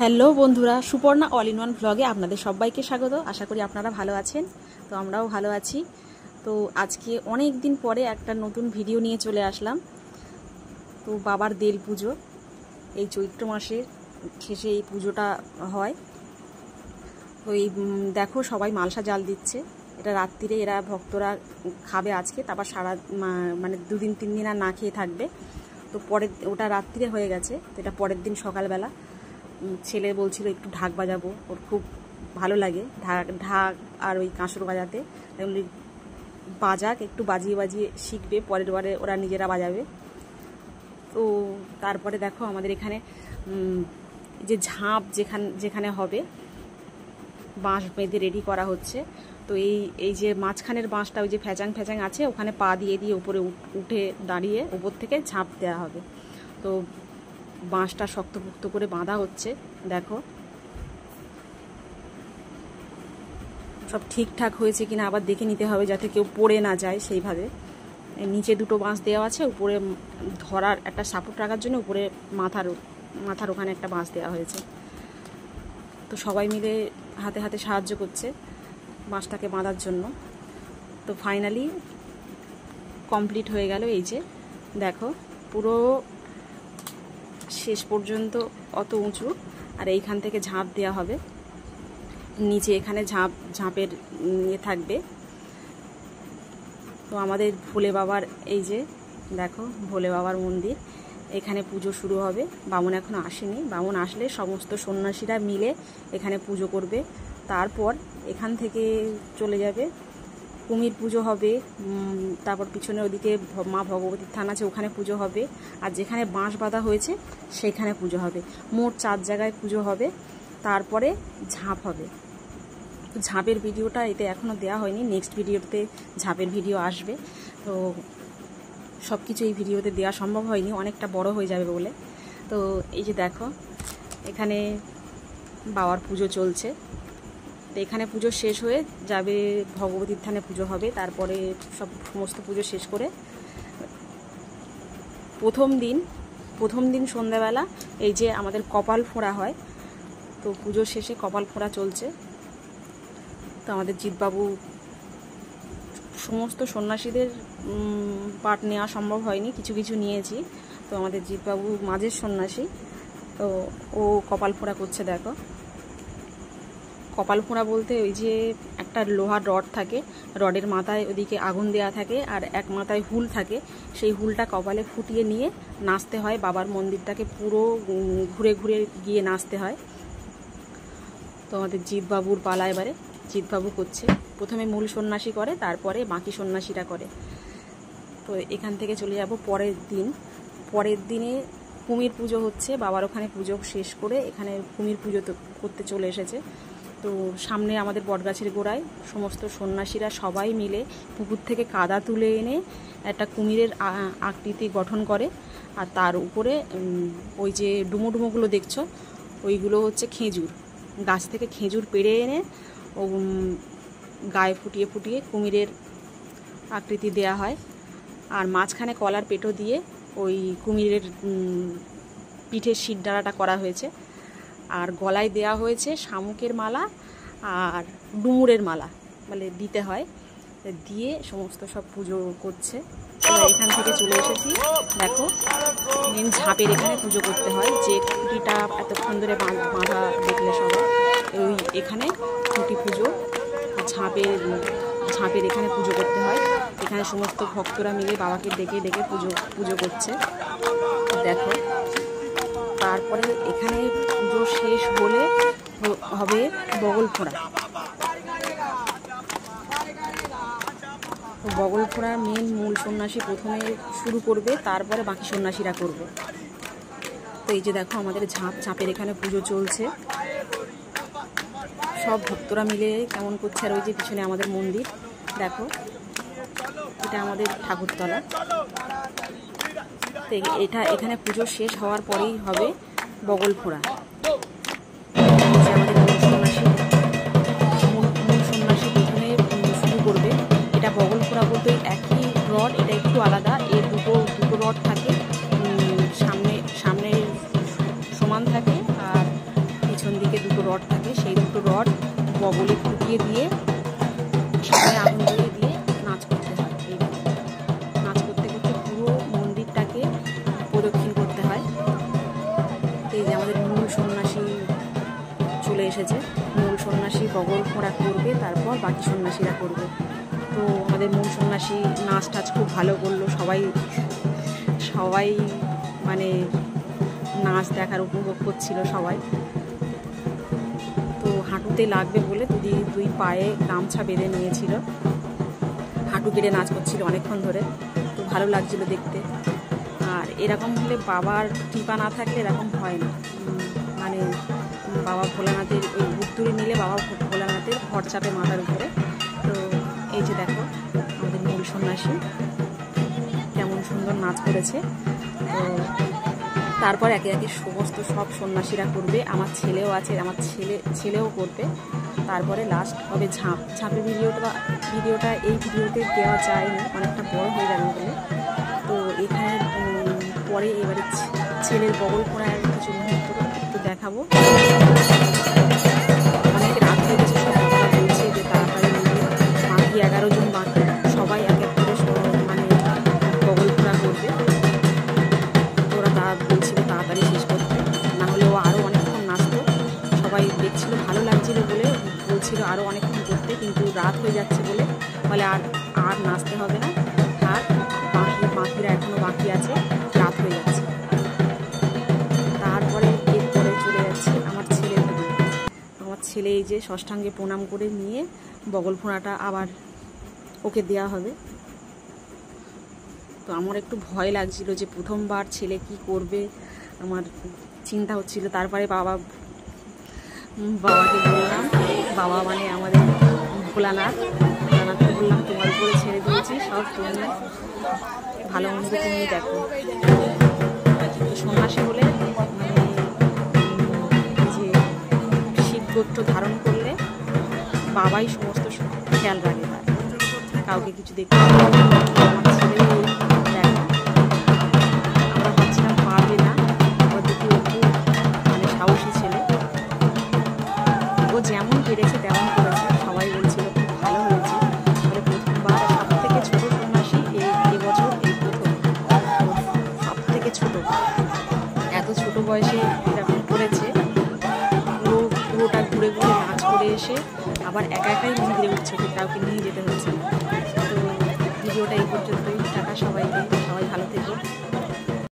Hello বন্ধুরা, Suparna all in one ভ্লগে আপনাদের সবাইকে স্বাগত। আশা করি আপনারা ভালো আছেন। তো আমরাও ভালো আছি। তো আজকে অনেক দিন পরে একটা নতুন ভিডিও নিয়ে চলে আসলাম। তো বাবার দেল পুজো, এই চৈত্র মাসের শেষে এই পুজোটা হয়। তো এই দেখো সবাই মালসা জাল দিচ্ছে। এটা রাত্রিরে এরা ভক্তরা খাবে আজকে, তারপর সারা মানে 2-3 দিন আর না খেয়ে থাকবে। তো পরের ওটা রাত্রিরে হয়ে গেছে, তো এটা পরের দিন সকালবেলা ছেলে বলছিল একটু ঢাক বাজাবো, ওর খুব ভালো লাগে ঢাক আর ওই কাঁসর বাজাতে। বাজাক, একটু বাজিয়ে বাজিয়ে শিখবে, পরের বারে ওরা নিজেরা বাজাবে। তো তারপরে দেখো আমাদের এখানে যে ঝাঁপ যেখানে হবে বাঁশ বেঁধে রেডি করা হচ্ছে। তো এই যে মাঝখানের বাঁশটা ওই যে ফ্যাচাং ফ্যাচাং আছে, ওখানে পা দিয়ে উপরে উঠে দাঁড়িয়ে উপর থেকে ঝাঁপ দেওয়া হবে। তো বাঁশটা শক্তপোক্ত করে বাঁধা হচ্ছে। দেখো সব ঠিকঠাক হয়েছে কিনা আবার দেখে নিতে হবে, যাতে কেউ পড়ে না যায়। সেইভাবে নিচে 2টো বাঁশ দেওয়া আছে, উপরে ধরার একটা সাপোর্ট রাখার জন্য উপরে মাথার ওখানে একটা বাঁশ দেওয়া হয়েছে। তো সবাই মিলে হাতে হাতে সাহায্য করছে বাঁশটাকে বাঁধার জন্য। তো ফাইনালি কমপ্লিট হয়ে গেল। এই যে দেখো পুরো শেষ পর্যন্ত অত উঁচু, আর এইখান থেকে ঝাঁপ দেওয়া হবে। নিচে এখানে ঝাঁপের থাকবে। তো আমাদের ভোলে বাবার, এই যে দেখো ভোলে বাবার মন্দির, এখানে পুজো শুরু হবে। বামুন এখনো আসেনি, বামুন আসলে সমস্ত সন্ন্যাসীরা মিলে এখানে পুজো করবে। তারপর এখান থেকে চলে যাবে, কুমির পুজো হবে। তারপর পিছনে ওদিকে মা ভগবতীর থান আছে, ওখানে পুজো হবে। আর যেখানে বাঁশ বাঁধা হয়েছে সেখানে পুজো হবে। মোট 4 জায়গায় পুজো হবে। তারপরে ঝাঁপ হবে। ঝাঁপের ভিডিওটা এতে এখনও দেওয়া হয়নি, নেক্সট ভিডিওতে ঝাঁপের ভিডিও আসবে। তো সব কিছু এই ভিডিওতে দেওয়া সম্ভব হয়নি, অনেকটা বড় হয়ে যাবে বলে। তো এই যে দেখো এখানে বাবার পুজো চলছে। তো এখানে পুজো শেষ হয়ে যাবে, ভগবতীর থানে পুজো হবে। তারপরে সমস্ত পুজো শেষ করে প্রথম দিন সন্ধ্যাবেলা এই যে আমাদের কপাল ফোঁড়া হয়। তো পুজোর শেষে কপাল ফোঁড়া চলছে। তো আমাদের জিৎবাবু, সমস্ত সন্ন্যাসীদের পাঠ নেওয়া সম্ভব হয়নি, কিছু কিছু নিয়েছি। তো আমাদের জিৎবাবু মাঝের সন্ন্যাসী, তো ও কপাল ফোঁড়া করছে। দেখো কপাল ফোঁড়া বলতে ওই যে একটা লোহার রড থাকে, রডের মাথায় ওদিকে আগুন দেওয়া থাকে, আর এক মাথায় হুল থাকে। সেই হুলটা কপালে ফুটিয়ে নিয়ে নাচতে হয়, বাবার মন্দিরটাকে পুরো ঘুরে ঘুরে গিয়ে নাচতে হয়। তো আমাদের জিৎবাবুর পালা, এবারে জিৎবাবু করছে। প্রথমে মূল সন্ন্যাসী করে, তারপরে বাকি সন্ন্যাসীরা করে। তো এখান থেকে চলে যাব পরের দিনে কুমির পুজো হচ্ছে। বাবার ওখানে পুজো শেষ করে এখানে কুমির পুজো করতে চলে এসেছে। তো সামনে আমাদের বটগাছের গোড়ায় সমস্ত সন্ন্যাসীরা সবাই মিলে পুকুর থেকে কাদা তুলে এনে একটা কুমিরের আকৃতি গঠন করে। আর তার উপরে ওই যে ডুমোগুলো দেখছো, ওইগুলো হচ্ছে খেজুর, গাছ থেকে খেজুর পেড়ে এনে ও গায়ে ফুটিয়ে ফুটিয়ে কুমিরের আকৃতি দেয়া হয়। আর মাঝখানে কলার পেটো দিয়ে ওই কুমিরের পিঠের শিরদাঁড়াটা করা হয়েছে। আর গলায় দেয়া হয়েছে শামুকের মালা আর ডুমুরের মালা, মানে দিতে হয়। দিয়ে সমস্ত সব পুজো করছে। এবার এখান থেকে চলে এসেছি, দেখো মেন ঝাঁপের এখানে পুজো করতে হয়। যে খুঁটিটা এতক্ষণ ধরে বাঁধা দেখলে সবাই, ওই এখানে খুঁটি পুজো, ঝাঁপের এখানে পুজো করতে হয়। এখানে সমস্ত ভক্তরা মিলে বাবাকে ডেকে ডেকে পুজো করছে। দেখো তারপরে এখানে পুজো শেষ হলে হবে বগল ফোঁড়া। তো বগল ফোঁড়া মূল সন্ন্যাসী প্রথমে শুরু করবে, তারপরে বাকি সন্ন্যাসীরা করবে। তো এই যে দেখো আমাদের ঝাঁপের এখানে পুজো চলছে, সব ভক্তরা মিলে কেমন করছে। আর ওই যে পিছনে আমাদের মন্দির, দেখো এটা আমাদের ঠাকুরতলা। তো এখানে পুজো শেষ হওয়ার পরেই হবে বগল ফোঁড়া। আমাদের মূল সন্ন্যাসী প্রথমে শুরু করবে। এটা বগল ফোঁড়া বলতে একই রড, এটা একটু আলাদা। এর দুটো রড থাকে, সামনে সমান থাকে আর পিছন দিকে দুটো রড থাকে, সেই দুটো রড বগলে ফুটিয়ে দিয়ে সামনে আগুন ধরিয়ে দিয়ে নাচ করতে হয়। এইভাবে নাচ করতে করতে পুরো মন্দিরটাকে প্রদক্ষিণ করতে হয়। এই যে আমাদের মূল সন্ন্যাসী চলে এসেছে, মূল সন্ন্যাসী বগল ফোঁড়া করবে, তারপর বাকি সন্ন্যাসীরা করবে। তো আমাদের মূল সন্ন্যাসী নাচ টাচ খুব ভালো করলো, সবাই মানে নাচ দেখার উপভোগ করছিল সবাই। তো হাঁটুতে লাগবে বলে দুই পায়ে গামছা বেঁধে নিয়েছিল, হাঁটু কেটে নাচ করছিল অনেকক্ষণ ধরে। তো ভালো লাগছিল দেখতে। আর এরকম হলে বাবার কৃপা না থাকলে এরকম হয় না, মানে বাবা ভোলানাথের ওই উত্তরে নিলে বাবা ভোলানাথের ঘর চাপে মাথার উপরে। তো এই যে দেখো আমাদের মূল সন্ন্যাসী কেমন সুন্দর নাচ করেছে। তো তারপর একে একে সমস্ত সব সন্ন্যাসীরা করবে, আমার ছেলেও আছে, আমার ছেলেও করবে। তারপরে লাস্ট হবে ঝাঁপের ভিডিওটা এই ভিডিওতে দেওয়া যায়নি, অনেকটা বড় হয়ে যাবে বলে। তো এখানে পরে এবারে ছেলের বগল ফোঁড়ার কিছু মুহূর্ত একটু দেখাবো। অনেক রাত হয়ে গেছে, সব বাবারা বলছে যে তাড়াতাড়ি বাকি 11 জন বাকি, সবাই এক এক করে মানে বগল ফোঁড়া করবে। ওরা বলছিল তাড়াতাড়ি শেষ করতে, না হলে ও আরও অনেকক্ষণ নাচতো। সবাই দেখছিল ভালো লাগছিল বলে বলছিল আরও অনেকক্ষণ করতে, কিন্তু রাত হয়ে যাচ্ছে বলে আর নাচতে হবে না, আর বাকিরা এখনও বাকি আছে, রাত হয়ে যাচ্ছে। তারপরে এরপরে চলে যাচ্ছে আমার ছেলে এই যে ষষ্ঠাঙ্গে প্রণাম করে নিয়ে বগল ফোঁড়াটা আবার ওকে দেওয়া হবে। তো আমার একটু ভয় লাগছিল যে প্রথমবার ছেলে কি করবে, আমার চিন্তা হচ্ছিল। তারপরে বাবাকে বললাম, বাবা মানে আমাদের ভোলানাথকে বললাম তোমার উপরে ছেড়ে দিয়েছি, সব তুমি ভালো মন্দ তুমি দেখো। সন্ন্যাসী হলে মানে যে শিব গোত্র ধারণ করলে বাবাই সমস্ত খেয়াল রাখে, তার কাউকে কিছু দেখতে আমার ছেলে দেখো। আমরা ভাবছিলাম পারবে না, আবার দেখি একটু মানে সাহসী ছেলে, ও যেমন পেরেছে তেমন করেছে। সবাই বলছিল খুব ভালো হয়েছে, বলে প্রথমবার সব থেকে ছোট সন্ন্যাসী এবছর এই প্রথম, সব থেকে ছোট, এত ছোট বয়সে এরকম করেছে। পুরোটা ঘুরে ঘুরে নাচ করে এসে আবার একাই মন্দিরে উঠছে, কাউকে নিয়ে যেতে হচ্ছে। তো ভিডিওটা এই পর্যন্তই, টাটা সবাইকে, সবাই ভালো থেকো।